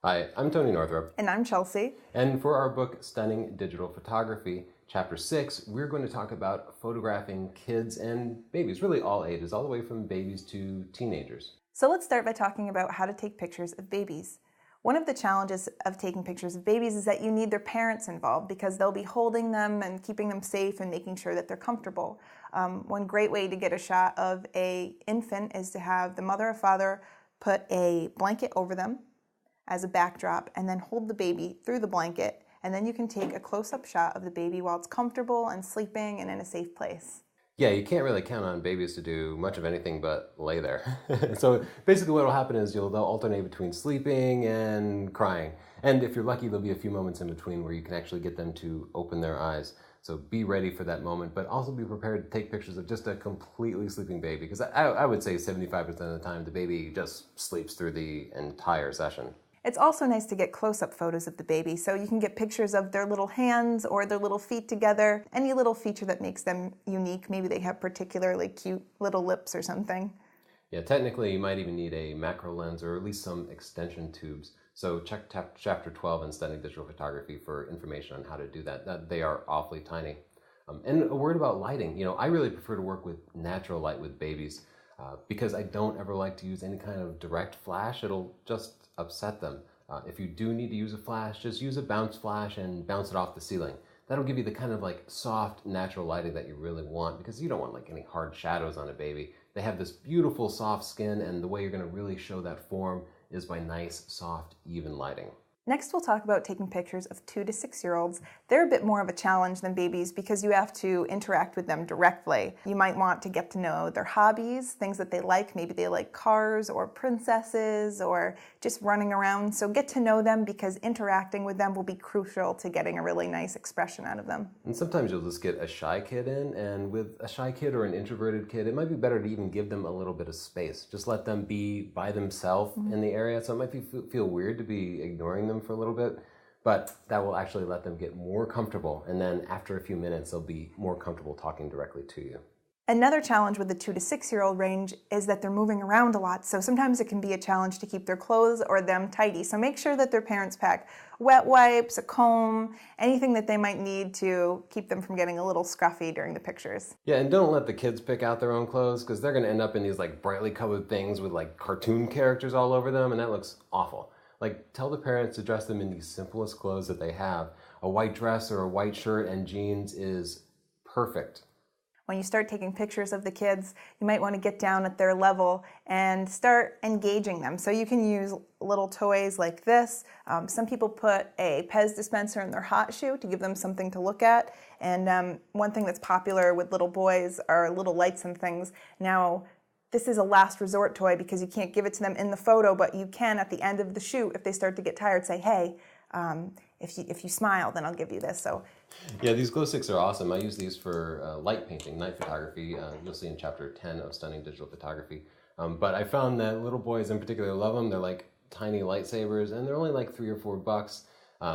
Hi, I'm Tony Northrup. And I'm Chelsea. And for our book, Stunning Digital Photography, Chapter 6, we're going to talk about photographing kids and babies, really all ages, all the way from babies to teenagers. So let's start by talking about how to take pictures of babies. One of the challenges of taking pictures of babies is that you need their parents involved because they'll be holding them and keeping them safe and making sure that they're comfortable. One great way to get a shot of an infant is to have the mother or father put a blanket over them as a backdrop and then hold the baby through the blanket, and then you can take a close-up shot of the baby while it's comfortable and sleeping and in a safe place. Yeah, you can't really count on babies to do much of anything but lay there. So basically what will happen is they'll alternate between sleeping and crying. And if you're lucky, there'll be a few moments in between where you can actually get them to open their eyes. So be ready for that moment, but also be prepared to take pictures of just a completely sleeping baby, because I would say 75% of the time the baby just sleeps through the entire session. It's also nice to get close-up photos of the baby, so you can get pictures of their little hands or their little feet together, any little feature that makes them unique. Maybe they have particularly cute little lips or something. Yeah, technically you might even need a macro lens or at least some extension tubes. So check Chapter 12 in Stunning Digital Photography for information on how to do that. They are awfully tiny. And a word about lighting. I really prefer to work with natural light with babies because I don't ever like to use any kind of direct flash. It'll just upset them. If you do need to use a flash, just use a bounce flash and bounce it off the ceiling. That'll give you the kind of soft, natural lighting that you really want, because you don't want any hard shadows on a baby. They have this beautiful soft skin, and the way you're going to really show that form is by nice, soft, even lighting. Next, we'll talk about taking pictures of 2 to 6-year-olds. They're a bit more of a challenge than babies because you have to interact with them directly. You might want to get to know their hobbies, things that they like. Maybe they like cars or princesses or just running around. So get to know them, because interacting with them will be crucial to getting a really nice expression out of them. And sometimes you'll just get a shy kid in, and with a shy kid or an introverted kid, it might be better to even give them a little bit of space. Just let them be by themselves in the area. So it might feel weird to be ignoring them for a little bit, but that will actually let them get more comfortable, and then after a few minutes they'll be more comfortable talking directly to you. Another challenge with the 2 to 6-year-old range is that they're moving around a lot, so sometimes it can be a challenge to keep their clothes or them tidy. So make sure that their parents pack wet wipes, a comb, anything that they might need to keep them from getting a little scruffy during the pictures. Yeah, and don't let the kids pick out their own clothes, because they're going to end up in these brightly colored things with cartoon characters all over them, and that looks awful. Tell the parents to dress them in the simplest clothes that they have. A white dress or a white shirt and jeans is perfect. When you start taking pictures of the kids, you might want to get down at their level and start engaging them. So you can use little toys like this. Some people put a Pez dispenser in their hot shoe to give them something to look at. And one thing that's popular with little boys are little lights and things. Now, this is a last resort toy because you can't give it to them in the photo, but you can at the end of the shoot, if they start to get tired, say, hey, if you smile, then I'll give you this. So, yeah, these glow sticks are awesome. I use these for light painting, night photography. You'll see in Chapter 10 of Stunning Digital Photography. But I found that little boys in particular love them. They're like tiny lightsabers, and they're only $3 or $4.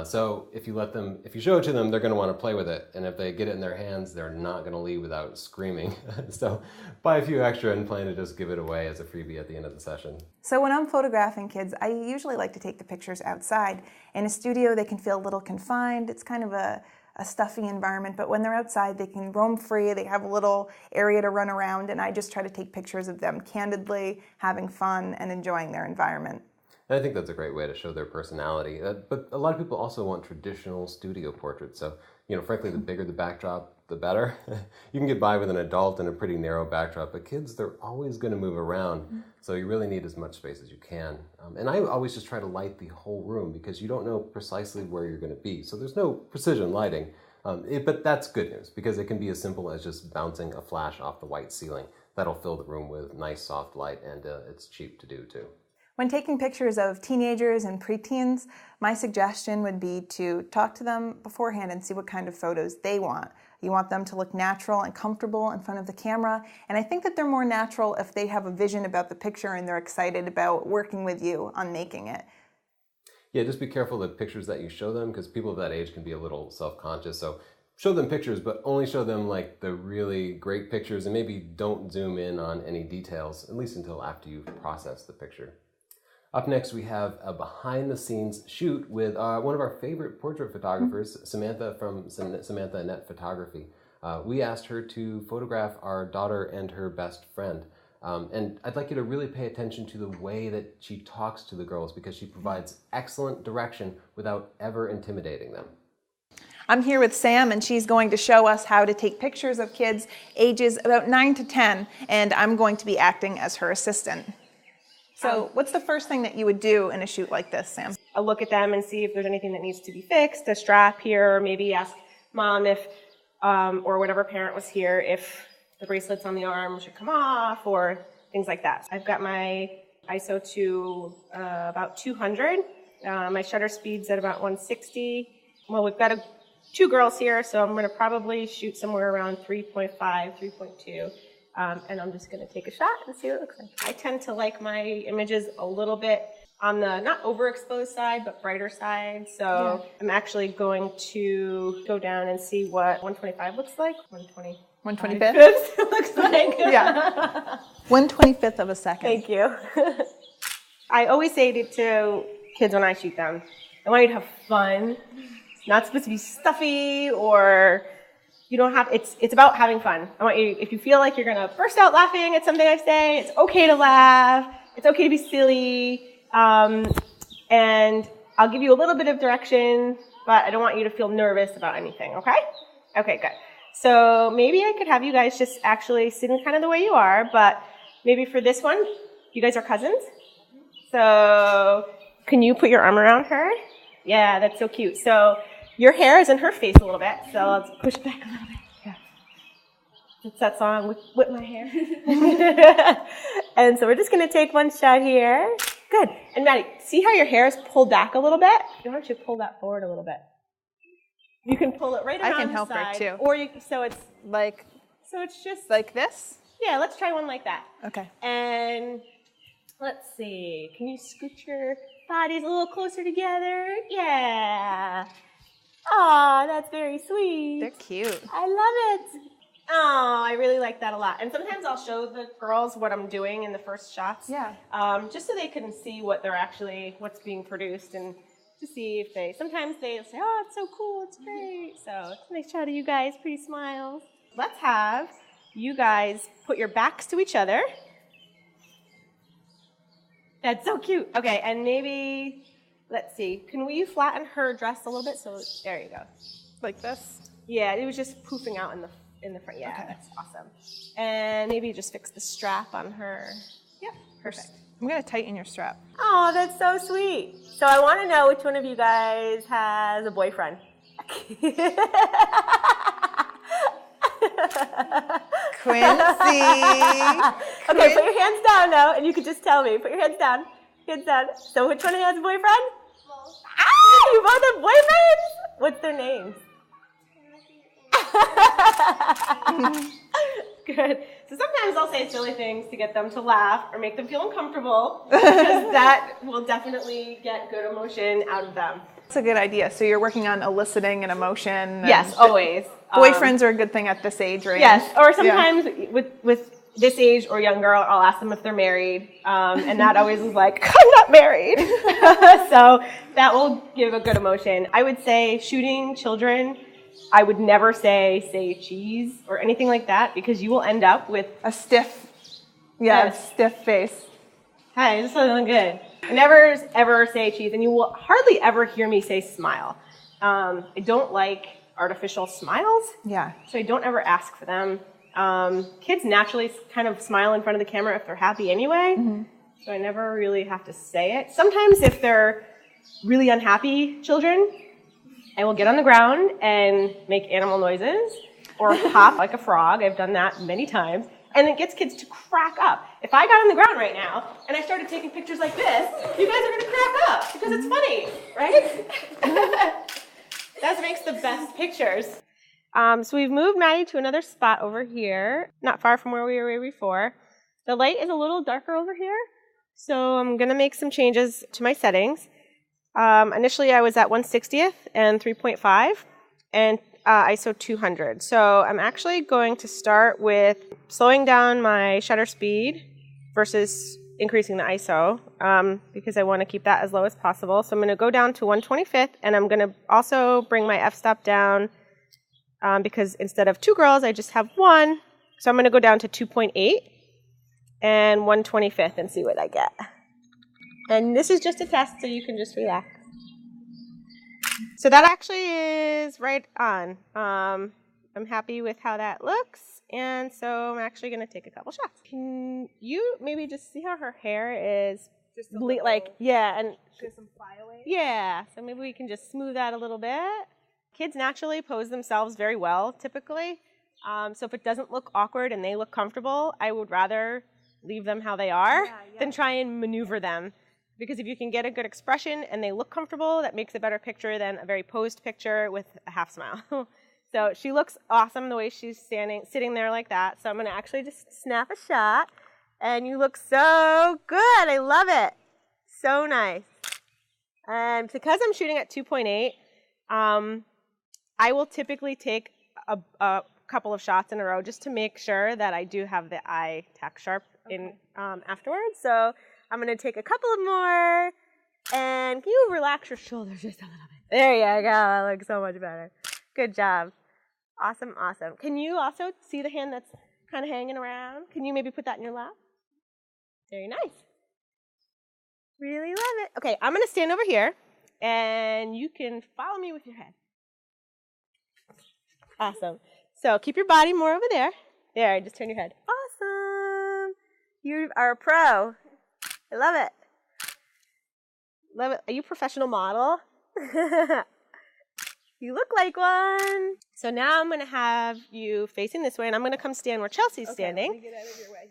So if you show it to them, they're going to want to play with it. And if they get it in their hands, they're not going to leave without screaming. So buy a few extra and plan to just give it away as a freebie at the end of the session. So when I'm photographing kids, I usually like to take the pictures outside. In a studio, they can feel a little confined. It's kind of a stuffy environment, but when they're outside, they can roam free. They have a little area to run around, and I just try to take pictures of them candidly, having fun, and enjoying their environment. And I think that's a great way to show their personality. But a lot of people also want traditional studio portraits. So, frankly, the bigger the backdrop, the better. You can get by with an adult in a pretty narrow backdrop, but kids, they're always going to move around. So you really need as much space as you can. And I always just try to light the whole room, because you don't know precisely where you're going to be. So there's no precision lighting. But that's good news, because it can be as simple as just bouncing a flash off the white ceiling. That'll fill the room with nice soft light, and it's cheap to do too. When taking pictures of teenagers and preteens, my suggestion would be to talk to them beforehand and see what kind of photos they want. You want them to look natural and comfortable in front of the camera, and I think that they're more natural if they have a vision about the picture and they're excited about working with you on making it. Yeah, just be careful the pictures that you show them, because people of that age can be a little self-conscious. So show them pictures, but only show them the really great pictures, and maybe don't zoom in on any details, at least until after you've processed the picture. Up next, we have a behind-the-scenes shoot with one of our favorite portrait photographers, Samantha from Samantha Annette Photography. We asked her to photograph our daughter and her best friend. And I'd like you to really pay attention to the way that she talks to the girls, because she provides excellent direction without ever intimidating them. I'm here with Sam, and she's going to show us how to take pictures of kids ages about 9 to 10, and I'm going to be acting as her assistant. So what's the first thing that you would do in a shoot like this, Sam? I'll look at them and see if there's anything that needs to be fixed, a strap here, or maybe ask mom if, or whatever parent was here, if the bracelets on the arm should come off, or things like that. I've got my ISO to about 200. My shutter speed's at about 160. Well, we've got two girls here, so I'm going to probably shoot somewhere around 3.5, 3.2. And I'm just going to take a shot and see what it looks like. I tend to like my images a little bit on the not overexposed side, but brighter side. So I'm actually going to go down and see what 125 looks like. 125th looks like. Yeah. 1/25th of a second. Thank you. I always say to kids when I shoot them, I want you to have fun. It's not supposed to be stuffy, or you don't have, it's about having fun. I want you, if you feel like you're gonna burst out laughing at something I say, it's okay to laugh, it's okay to be silly, and I'll give you a little bit of direction, but I don't want you to feel nervous about anything, okay? Okay, good. So maybe I could have you guys just actually sit in kind of the way you are, but maybe for this one, you guys are cousins? So can you put your arm around her? Yeah, that's so cute. So your hair is in her face a little bit, so let's push it back a little bit. Yeah. It's that song, Whip My Hair. And so we're just going to take one shot here. Good. And Maddie, see how your hair is pulled back a little bit? Why don't you pull that forward a little bit? You can pull it right around the side. I can help her too. Or so it's just like this? Yeah, let's try one like that. Okay. And let's see. Can you scoot your bodies a little closer together? Yeah. Aw, that's very sweet. They're cute. I love it. Oh, I really like that a lot. And sometimes I'll show the girls what I'm doing in the first shots. Yeah. Just so they can see what's being produced, and to see if sometimes they say, oh, it's so cool, it's great. So it's a nice shot of you guys, pretty smiles. Let's have you guys put your backs to each other. That's so cute. Okay, and maybe, let's see, can you flatten her dress a little bit? So there you go. Like this? Yeah, it was just poofing out in the front. Yeah, okay. That's awesome. And maybe just fix the strap on her. Yep, perfect. I'm going to tighten your strap. Oh, that's so sweet. So I want to know which one of you guys has a boyfriend. Quincy. Okay, put your hands down now, and you can just tell me. Put your hands down. Hands down. So which one has a boyfriend? Both. Ah, you both have boyfriends? What's their names? Good. So sometimes I'll say silly things to get them to laugh or make them feel uncomfortable, because that will definitely get good emotion out of them. That's a good idea. So you're working on eliciting an emotion. Yes, always. Boyfriends are a good thing at this age range. Yes, or sometimes with this age or younger, I'll ask them if they're married, and that always is like, I'm not married. So that will give a good emotion. I would say shooting children, I would never say cheese or anything like that, because you will end up with a stiff, stiff face. Hi, this is looking good. I never ever say cheese, and you will hardly ever hear me say smile. I don't like artificial smiles. Yeah. So I don't ever ask for them. Kids naturally kind of smile in front of the camera if they're happy anyway. Mm-hmm. So I never really have to say it. Sometimes if they're really unhappy children, I will get on the ground and make animal noises or hop like a frog. I've done that many times. And it gets kids to crack up. If I got on the ground right now and I started taking pictures like this, you guys are going to crack up because it's funny, right? That makes the best pictures. So we've moved Maddie to another spot over here, not far from where we were before. The light is a little darker over here, so I'm going to make some changes to my settings. Initially, I was at 1/60th and 3.5, and ISO 200. So I'm actually going to start with slowing down my shutter speed versus increasing the ISO because I want to keep that as low as possible. So I'm going to go down to 1/25, and I'm going to also bring my f-stop down because instead of 2 girls, I just have 1. So I'm going to go down to 2.8 and 1/25 and see what I get. And this is just a test, so you can just relax. So that actually is right on. I'm happy with how that looks, and so I'm actually going to take a couple shots. Can you maybe just see how her hair is Just a little, like, yeah, and just some flyaways. yeah, so maybe we can just smooth that a little bit. Kids naturally pose themselves very well, typically. So if it doesn't look awkward and they look comfortable, I would rather leave them how they are than try and maneuver them. Because if you can get a good expression and they look comfortable, that makes a better picture than a very posed picture with a half smile. So she looks awesome the way she's sitting there like that. So I'm going to actually just snap a shot. And you look so good. I love it. So nice. And because I'm shooting at 2.8, I will typically take a couple of shots in a row just to make sure that I do have the eye tack sharp in afterwards. So I'm going to take a couple of more. And can you relax your shoulders just a little bit? There you go. That looks so much better. Good job. Awesome, awesome. Can you also see the hand that's kind of hanging around? Can you maybe put that in your lap? Very nice. Really love it. Okay, I'm going to stand over here, and you can follow me with your head. Awesome. So keep your body more over there. There, just turn your head. Awesome. You are a pro. I love it. Love it. Are you a professional model? You look like one. So now I'm going to have you facing this way, and I'm going to come stand where Chelsea's standing. Let me get out of your way.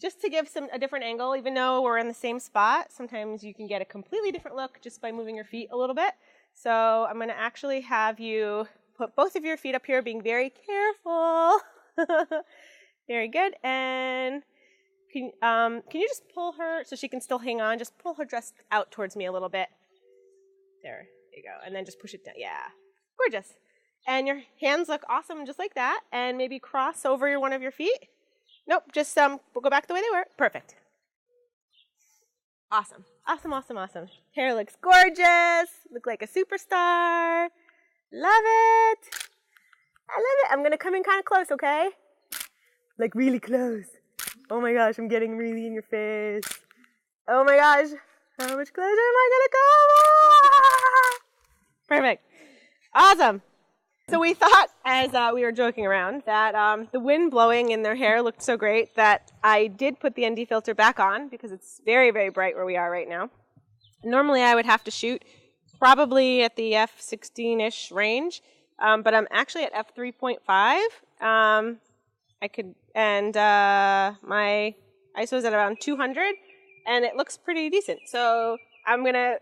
Just to give a different angle, even though we're in the same spot, sometimes you can get a completely different look just by moving your feet a little bit. So I'm going to actually have you put both of your feet up here, being very careful. Very good. And can you just pull her so she can still hang on? Just pull her dress out towards me a little bit. There you go. And then just push it down. Yeah. Gorgeous. And your hands look awesome just like that. And maybe cross over one of your feet. Nope, just we'll go back the way they were. Perfect. Awesome. Awesome, awesome, awesome. Hair looks gorgeous. Look like a superstar. Love it. I love it. I'm going to come in kind of close, okay? Like really close. Oh my gosh, I'm getting really in your face. Oh my gosh. How much closer am I going to come? Perfect. Awesome. So we thought, as we were joking around, that the wind blowing in their hair looked so great that I did put the ND filter back on because it's very, very bright where we are right now. Normally I would have to shoot probably at the f16-ish range, but I'm actually at f3.5. My ISO is at around 200, and it looks pretty decent. So I'm going to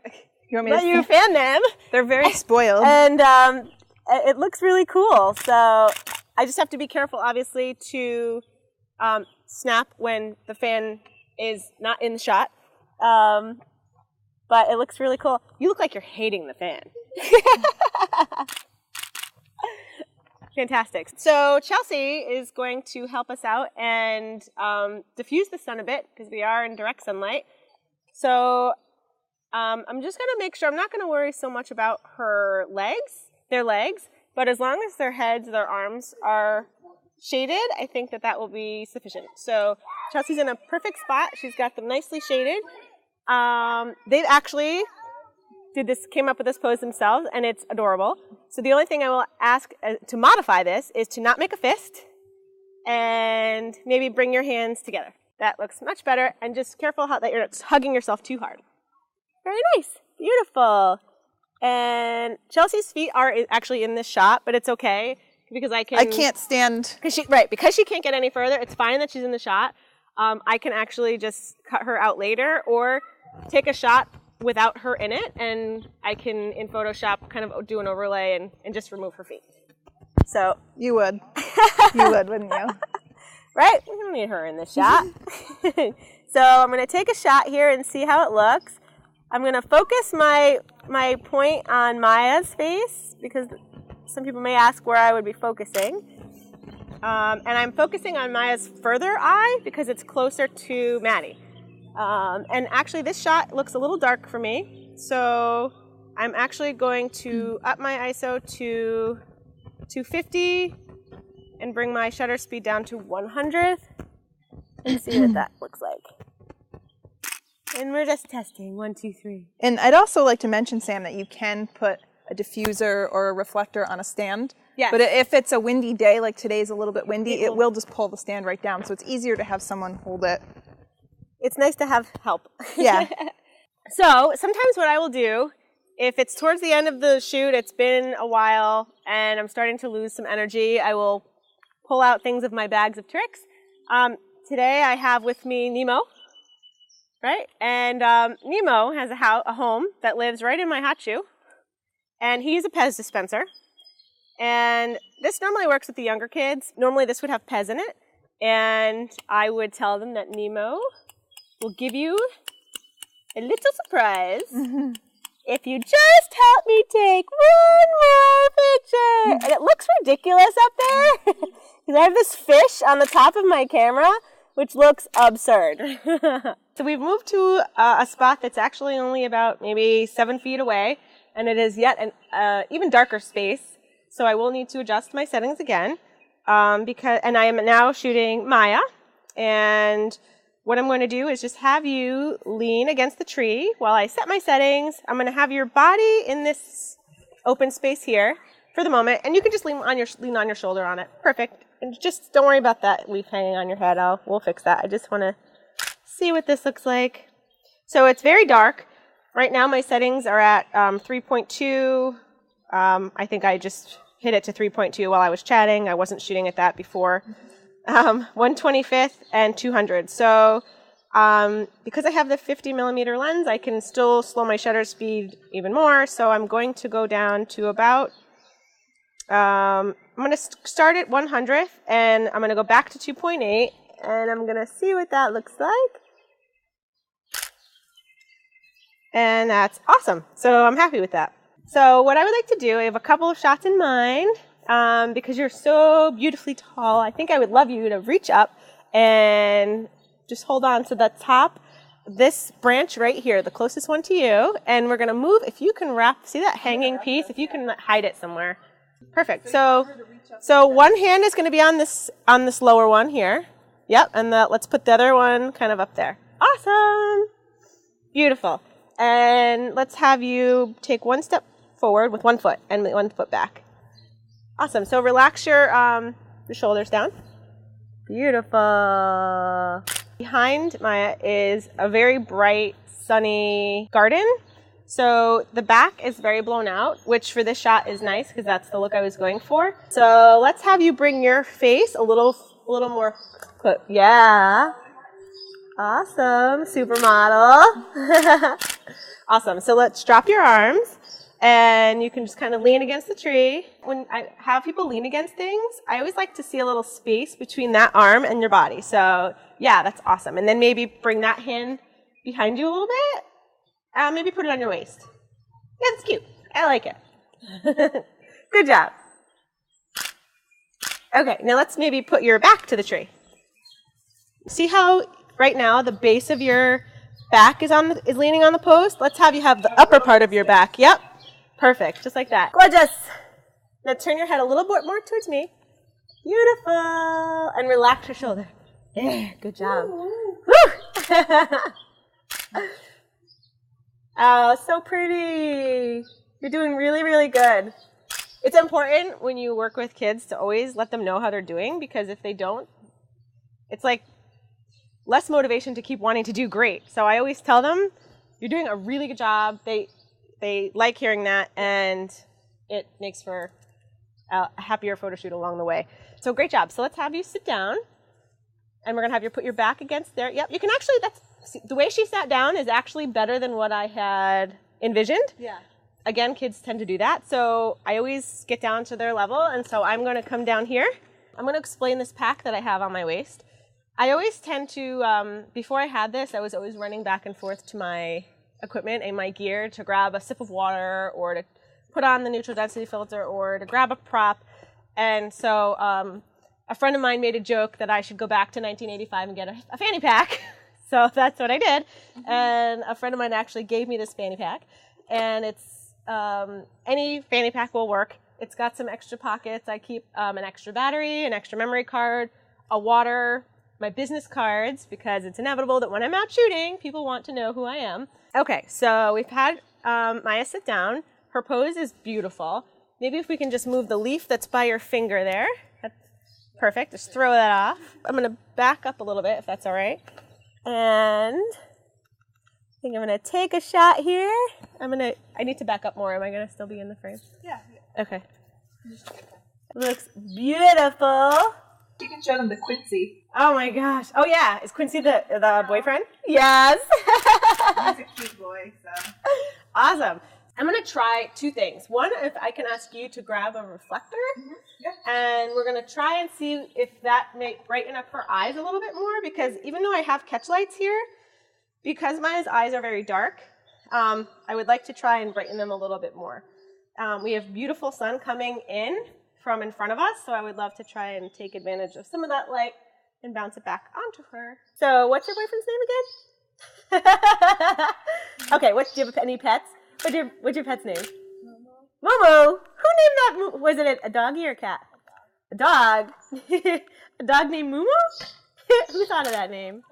let you fan them. They're very spoiled. And it looks really cool. So I just have to be careful, obviously, to snap when the fan is not in the shot. But it looks really cool. You look like you're hating the fan. Fantastic. So Chelsea is going to help us out and diffuse the sun a bit because we are in direct sunlight. So I'm just going to make sure, I'm not going to worry so much about their legs, but as long as their heads, their arms are shaded, I think that will be sufficient. So Chelsea's in a perfect spot. She's got them nicely shaded. They've actually came up with this pose themselves, and it's adorable. So the only thing I will ask to modify this is to not make a fist and maybe bring your hands together. That looks much better, and just careful that you're not hugging yourself too hard. Very nice. Beautiful. And Chelsea's feet are actually in this shot, but it's okay because I can't stand. Because she can't get any further, it's fine that she's in the shot. I can actually just cut her out later or take a shot without her in it, and I can, in Photoshop, kind of do an overlay and just remove her feet. So You would. You would, wouldn't you? Right? We don't need her in this shot. So I'm going to take a shot here and see how it looks. I'm going to focus my point on Maya's face because some people may ask where I would be focusing. And I'm focusing on Maya's further eye because it's closer to Maddie. And actually this shot looks a little dark for me. So I'm actually going to up my ISO to 250 and bring my shutter speed down to 100 and see what that looks like. And we're just testing, 1, 2, 3. And I'd also like to mention, Sam, that you can put a diffuser or a reflector on a stand. Yes. But if it's a windy day, like today's a little bit windy, it will just pull the stand right down. So it's easier to have someone hold it. It's nice to have help. Yeah. So sometimes what I will do, if it's towards the end of the shoot, it's been a while, and I'm starting to lose some energy, I will pull out things of my bags of tricks. Today I have with me Nemo, right? And Nemo has a home that lives right in my hot shoe, and he's a Pez dispenser. And this normally works with the younger kids. Normally this would have Pez in it, and I would tell them that Nemo will give you a little surprise if you just help me take one more picture. And it looks ridiculous up there because I have this fish on the top of my camera, which looks absurd. So we've moved to a spot that's actually only about maybe 7 feet away, and it is yet an even darker space. So I will need to adjust my settings again and I am now shooting Maya. And what I'm going to do is just have you lean against the tree while I set my settings. I'm going to have your body in this open space here for the moment, and you can just lean on your shoulder on it. Perfect. And just don't worry about that leaf hanging on your head. We'll fix that. I just want to see what this looks like. So it's very dark. Right now my settings are at 3.2. I think I just hit it to 3.2 while I was chatting. I wasn't shooting at that before. 1/25 and 200. So because I have the 50 millimeter lens, I can still slow my shutter speed even more. So I'm going to go down to about, I'm going to start at 100th, and I'm going to go back to 2.8, and I'm going to see what that looks like. And that's awesome. So I'm happy with that. So what I would like to do, I have a couple of shots in mind. Because you're so beautifully tall, I think I would love you to reach up and just hold on to the top, this branch right here, the closest one to you, and we're going to move. If you can see that hanging piece, if you can hide it somewhere. Perfect. So one hand is going to be on this lower one here. Yep, and let's put the other one kind of up there. Awesome. Beautiful. And let's have you take one step forward with 1 foot and 1 foot back. Awesome. So relax your shoulders down. Beautiful. Behind Maya is a very bright, sunny garden. So the back is very blown out, which for this shot is nice because that's the look I was going for. So let's have you bring your face a little more. Yeah. Awesome. Supermodel. Awesome. So let's drop your arms. And you can just kind of lean against the tree. When I have people lean against things, I always like to see a little space between that arm and your body. So yeah, that's awesome. And then maybe bring that hand behind you a little bit. Maybe put it on your waist. Yeah, that's cute. I like it. Good job. Okay, now let's maybe put your back to the tree. See how right now the base of your back is leaning on the post? Let's have you have the upper part of your back. Yep. Perfect, just like that. Gorgeous. Now turn your head a little bit more towards me. Beautiful. And relax your shoulder. Yeah, good job. Woo! Oh, so pretty. You're doing really, really good. It's important when you work with kids to always let them know how they're doing, because if they don't, it's like less motivation to keep wanting to do great. So I always tell them, you're doing a really good job. They like hearing that, and it makes for a happier photo shoot along the way. So great job. So let's have you sit down, and we're going to have you put your back against there. Yep, you can actually, the way she sat down is actually better than what I had envisioned. Yeah. Again, kids tend to do that. So I always get down to their level, and so I'm going to come down here. I'm going to explain this pack that I have on my waist. I always tend to, before I had this, I was always running back and forth to my equipment and my gear to grab a sip of water or to put on the neutral density filter or to grab a prop. And so a friend of mine made a joke that I should go back to 1985 and get a fanny pack. So that's what I did. And a friend of mine actually gave me this fanny pack. And it's, any fanny pack will work. It's got some extra pockets. I keep an extra battery, an extra memory card, a water, my business cards, because it's inevitable that when I'm out shooting, people want to know who I am. Okay, so we've had Maya sit down. Her pose is beautiful. Maybe if we can just move the leaf that's by your finger there. That's perfect. Just throw that off. I'm going to back up a little bit, if that's all right. And I think I'm going to take a shot here. I need to back up more. Am I going to still be in the frame? Yeah. Okay. Looks beautiful. You can show them the Quincy. Oh my gosh. Oh yeah. Is Quincy the boyfriend? Yes. He's a cute boy, so. Awesome. I'm going to try two things. One, if I can ask you to grab a reflector, and we're going to try and see if that may brighten up her eyes a little bit more, because even though I have catch lights here, because Maya's eyes are very dark, I would like to try and brighten them a little bit more. We have beautiful sun coming in from in front of us, so I would love to try and take advantage of some of that light and bounce it back onto her. So what's your boyfriend's name again? Okay, do you have any pets? What's your pet's name? Momo. Momo. Who named that? Was it a doggy or a cat? A dog. A dog named Momo? Who thought of that name?